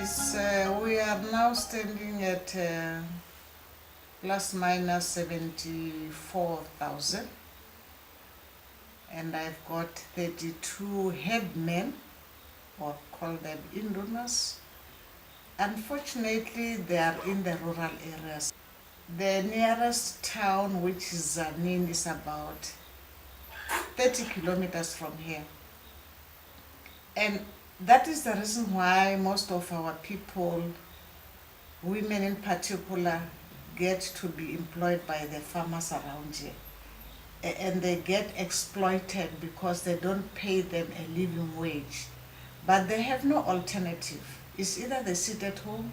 We are now standing at plus minus 74,000, and I've got 32 headmen, or call them indunas. Unfortunately, they are in the rural areas. The nearest town, which is Zanin, is about 30 kilometers from here. And that is the reason why most of our people, women in particular, get to be employed by the farmers around here. And they get exploited because they don't pay them a living wage. But they have no alternative. It's either they sit at home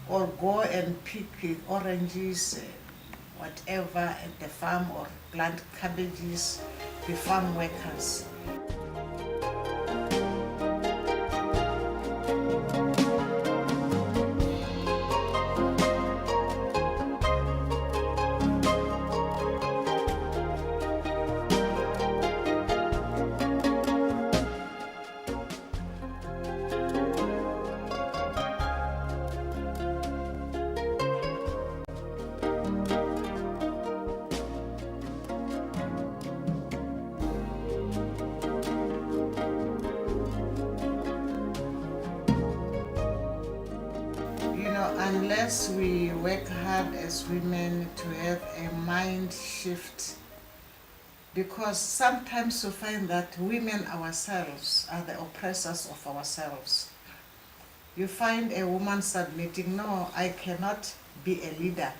or go and pick oranges, whatever, at the farm, or plant cabbages, the farm workers. Unless we work hard as women to have a mind shift, because sometimes you find that women ourselves are the oppressors of ourselves. You find a woman submitting, no, I cannot be a leader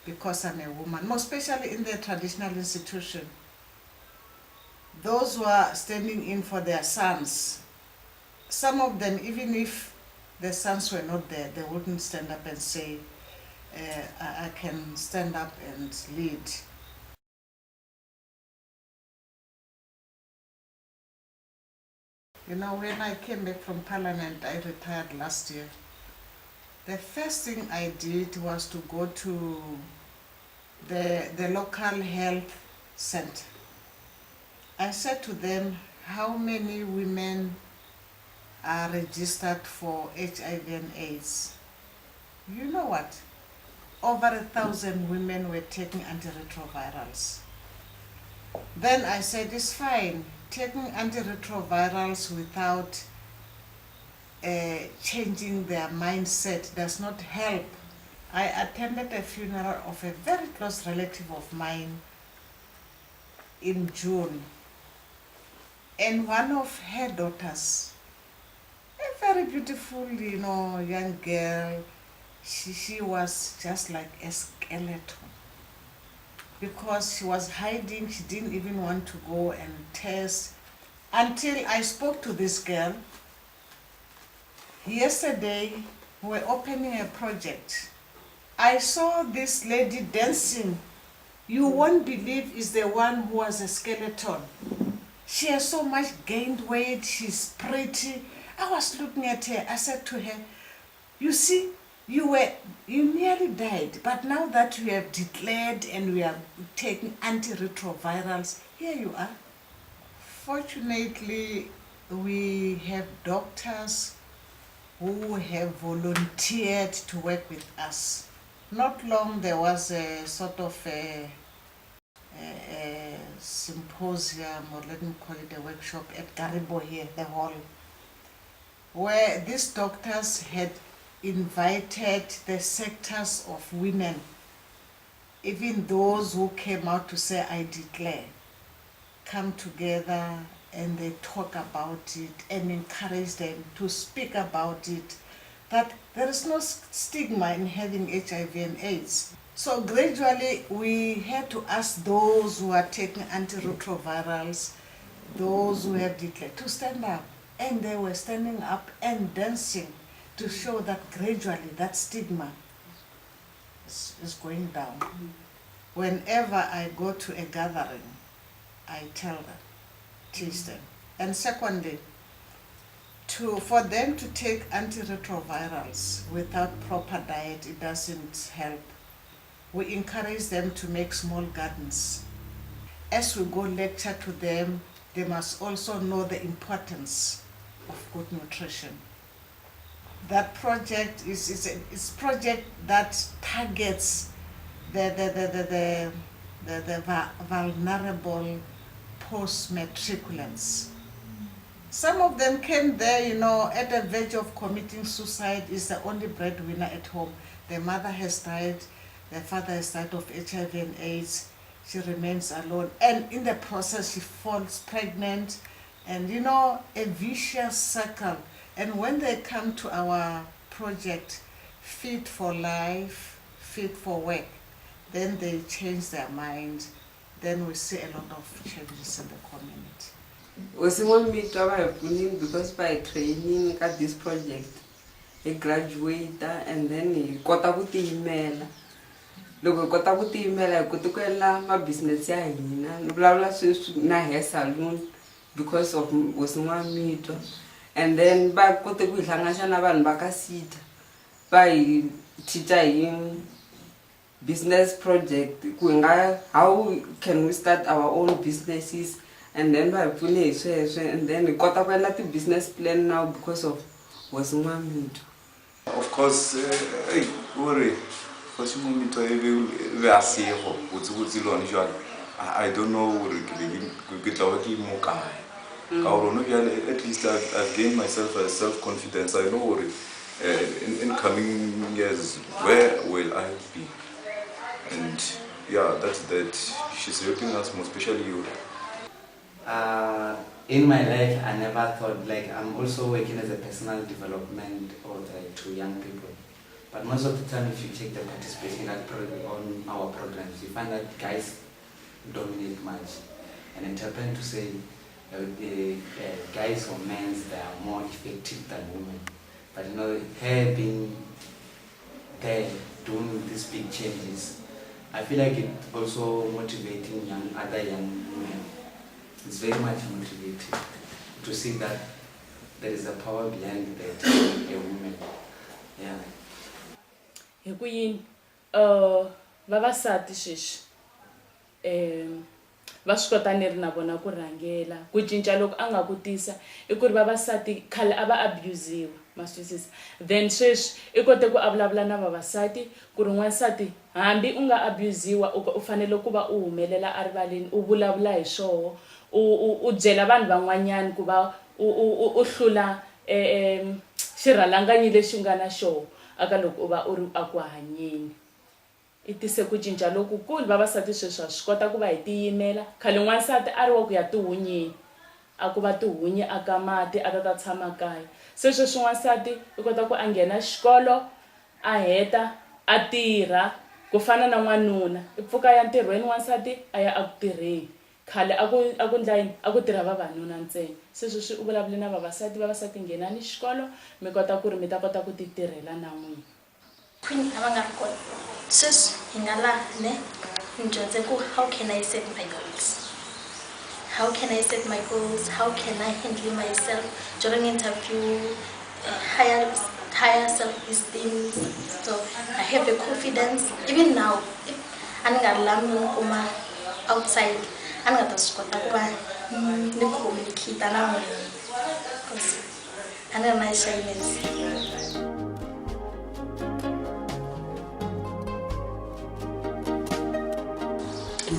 because I'm a woman, more especially in the traditional institution. Those who are standing in for their sons, some of them, even if the sons were not there, they wouldn't stand up and say, I can stand up and lead. You know, when I came back from Parliament, I retired last year. The first thing I did was to go to the local health center. I said to them, how many women are registered for HIV and AIDS? You know what? Over 1,000 women were taking antiretrovirals. Then I said, it's fine, taking antiretrovirals without changing their mindset does not help. I attended a funeral of a very close relative of mine in June, and one of her daughters, a very beautiful, young girl, she was just like a skeleton, because she was hiding. She didn't even want to go and test until I spoke to this girl. Yesterday, we were opening a project. I saw this lady dancing. You won't believe it's the one who was a skeleton. She has so much gained weight, she's pretty. I was looking at her, I said to her, you see, you nearly died, but now that we have declared and we are taking antiretrovirals, here you are. Fortunately, we have doctors who have volunteered to work with us. Not long, there was a sort of a symposium, or let me call it a workshop, at Garibo here, the hall, where these doctors had invited the sectors of women, even those who came out to say, I declare, come together and they talk about it and encourage them to speak about it, that there is no stigma in having HIV and AIDS. So gradually we had to ask those who are taking antiretrovirals, those who have declared, to stand up. And they were standing up and dancing to show that gradually that stigma is going down. Whenever I go to a gathering, I tell them, teach them. And secondly, for them to take antiretrovirals without proper diet, it doesn't help. We encourage them to make small gardens. As we go lecture to them, they must also know the importance of good nutrition. that project is a project that targets the vulnerable post-matriculants. Some of them came there, at the verge of committing suicide, is the only breadwinner at home. The mother has died, the father has died of HIV and AIDS, she remains alone, and in the process she falls pregnant, and a vicious circle. And when they come to our project, Fit for Life, Fit for Work, then they change their mind. Then we see a lot of changes in the community. Hosi Nwa'mitwa because by training at this project, he graduated and then he got a good email. Look, got a good email. I got to go my business here. Blah blah. Na hair salon because of Hosi Nwa'mitwa. And then by got to go hangashana ban bakasita by teacher in business project. How can we start our own businesses? And then by finish, and then we got up a business plan now because of Hosi Nwa'mitwa. Of course, worry. Hosi Nwa'mitwa I don't know at least I've gained myself a self-confidence. I know in coming years where will I be? And yeah, that's that. She's helping us more, especially you. In my life, I never thought, I'm also working as a personal development author to young people. But most of the time, if you check the participation on our programs, you find that guys dominate much. And I'm trying to say the guys or men, they are more effective than women. But her being there, doing these big changes, I feel like it's also motivating other young women. It's very much motivating to see that there is a power behind that a woman. Yeah. Hikuyin vavasati sweswi va swi kota ni ri na vona ku rhangela ku cinca loko a nga vutisa I ku ri vavasati khale a va abusiwa ma swisisa then sweswi I kote ku avulavula na vavasati ku ri n'wansati hambi u nga abusiwa u fanele ku va u humelela a rivaleni u vulavula hi swoho u byela vanhu van'wanyana ku va u hlula xirhalanganyi lexi nga na xoho aka loko u va u ri aku hanyeni I tise ku cinca lokukulu vavasati sweswi swi kota ku va hi tiyimela khale n'wansati a ri wa ku ya tihunyeni a ku va tihunyi aka mati a ta tshama kaya se sweswi n'wansati I kota ku a nghena xikolo a heta a tirha ku fana na n'wanuna I pfuka ya ntirhweni n'wansati a ya aku tirheni khale aku ndlayini aku tirha vavanuna ntsena se sweswi u vulavule na vavasati nghenani xikolo mi kota ku ri mi ta kota ku ti tirhela na n'wina Queen Avangakon says in Allah ne how can I set my goals? How can I set my goals? How can I handle myself during interview? Higher self-esteem. So I have a confidence. Even now, if I'm not outside, I'm not communicate because I'm a nice shyness.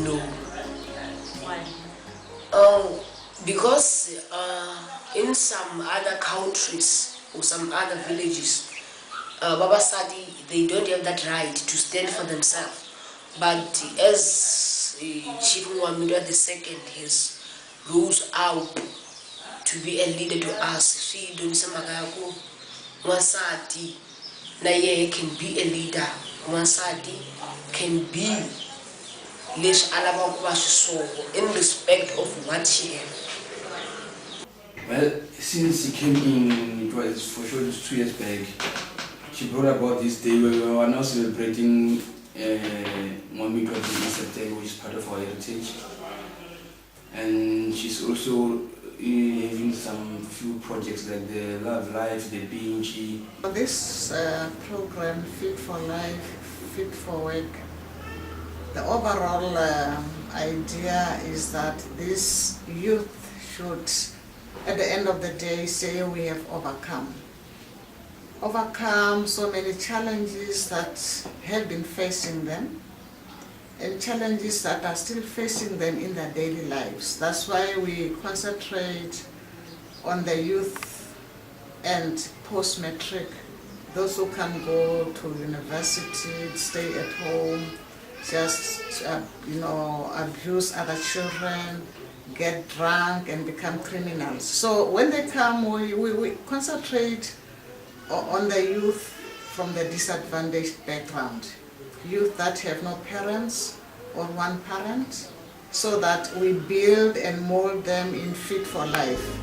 No. Why? Because in some other countries or some other villages, Babasadi, they don't have that right to stand for themselves. But as Chief Nwa'mitwa II has rose out to be a leader to us, she don't say Magaku, Wasadi, Naye can be a leader, Wasadi can be less in respect of what she has. Well, since he came in, it was for sure 2 years back, she brought about this day where we are now celebrating Nwa'mitwa Day in September, which is part of our heritage. And she's also having some few projects like the Love Life, the Binchi. This program, Fit for Life, Fit for Work, the overall idea is that this youth should, at the end of the day, say we have overcome. overcome so many challenges that have been facing them and challenges that are still facing them in their daily lives. That's why we concentrate on the youth and post-matric, those who can go to university, stay at home, just abuse other children, get drunk and become criminals. So when they come, we concentrate on the youth from the disadvantaged background, youth that have no parents or one parent, so that we build and mold them in fit for life.